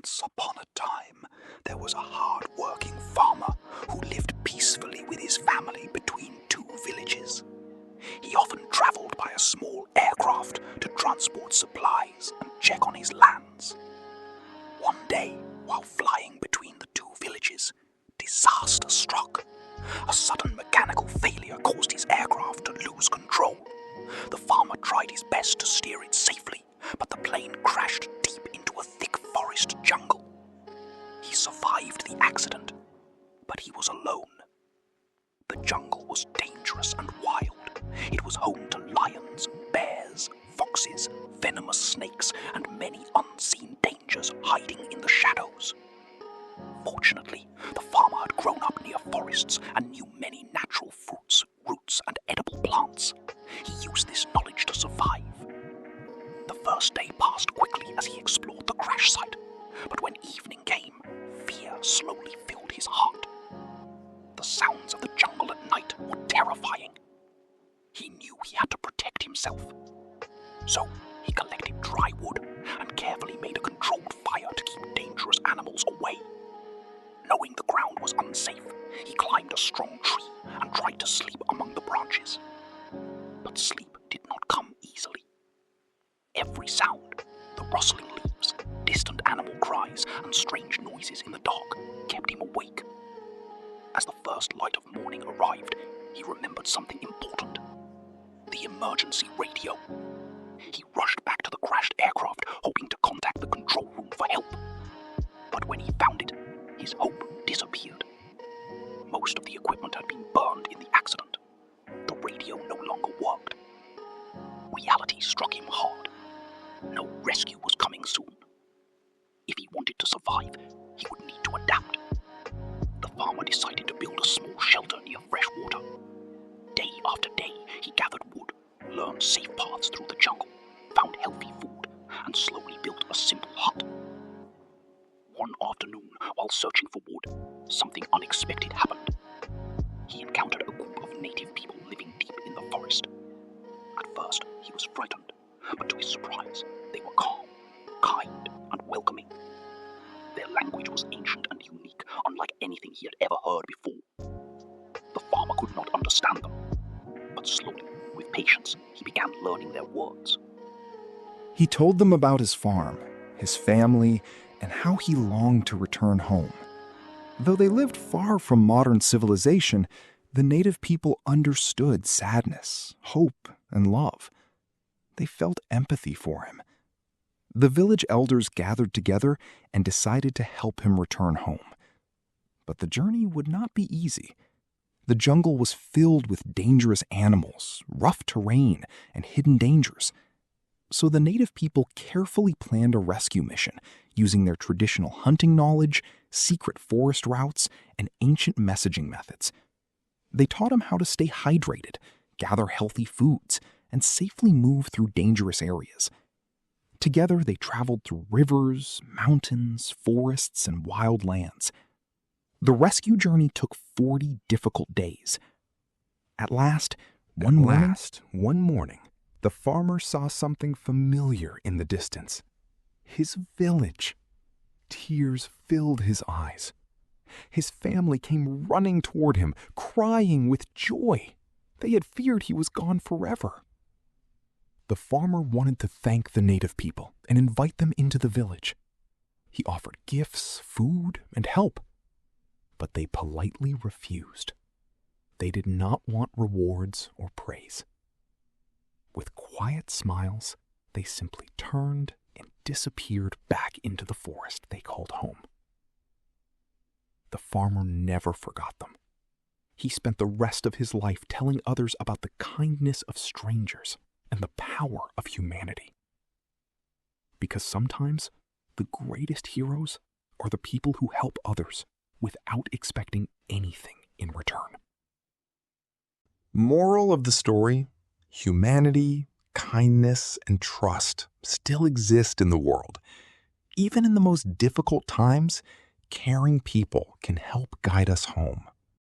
Once upon a time, there was a hard-working farmer who lived peacefully with his family between two villages. He often traveled by a small aircraft to transport supplies and check on his lands. One day, while flying between the two villages, disaster struck. A sudden mechanical failure caused his aircraft to lose control. The farmer tried his best to steer it safely, but the plane crashed deep into a thick forest jungle. He survived the accident, but he was alone. The jungle was dangerous and wild. It was home to lions, bears, foxes, venomous snakes, and many unseen dangers hiding in the shadows. Fortunately, the farmer had grown up near forests and knew many natural fruits, roots, and edible plants. He used this knowledge to survive. The first day passed quickly as he explored the crash site, but when evening came, fear slowly filled his heart. The sounds of the jungle at night were terrifying. He knew he had to protect himself. So he collected dry wood and carefully made a controlled fire to keep dangerous animals away. Knowing the ground was unsafe, he climbed a strong tree and tried to sleep among the branches. But sleep did not come easily. Every sound, the rustling leaves, distant animal cries, and strange noises in the dark kept him awake. As the first light of morning arrived, he remembered something important: the emergency radio. He rushed back to the crashed aircraft, hoping to contact the control room for help. But when he found it, his hope disappeared. Most of the equipment had been burned in the accident. The radio no longer worked. Reality struck him hard. No rescue was coming soon. If he wanted to survive, he would need to adapt. The farmer decided to build a small shelter near fresh water. Day after day, he gathered wood, learned safe paths through the jungle, found healthy food, and slowly built a simple hut. One afternoon, while searching for wood, something unexpected happened. He encountered a group of native people living deep in the forest. At first, he was frightened, but to his surprise, they were calm, kind, and welcoming. Their language was ancient and unique, unlike anything he had ever heard before. The farmer could not understand them, but slowly, with patience, he began learning their words. He told them about his farm, his family, and how he longed to return home. Though they lived far from modern civilization, the native people understood sadness, hope, and love. They felt empathy for him. The village elders gathered together and decided to help him return home. But the journey would not be easy. The jungle was filled with dangerous animals, rough terrain, and hidden dangers. So the native people carefully planned a rescue mission using their traditional hunting knowledge, secret forest routes, and ancient messaging methods. They taught him how to stay hydrated, gather healthy foods, and safely move through dangerous areas. Together, they traveled through rivers, mountains, forests, and wild lands. The rescue journey took 40 difficult days. At last, one morning, the farmer saw something familiar in the distance. His village. Tears filled his eyes. His family came running toward him, crying with joy. They had feared he was gone forever. The farmer wanted to thank the native people and invite them into the village. He offered gifts, food, and help, but they politely refused. They did not want rewards or praise. With quiet smiles, they simply turned and disappeared back into the forest they called home. The farmer never forgot them. He spent the rest of his life telling others about the kindness of strangers and the power of humanity. Because sometimes the greatest heroes are the people who help others without expecting anything in return. Moral of the story: humanity, kindness, and trust still exist in the world. Even in the most difficult times, caring people can help guide us home.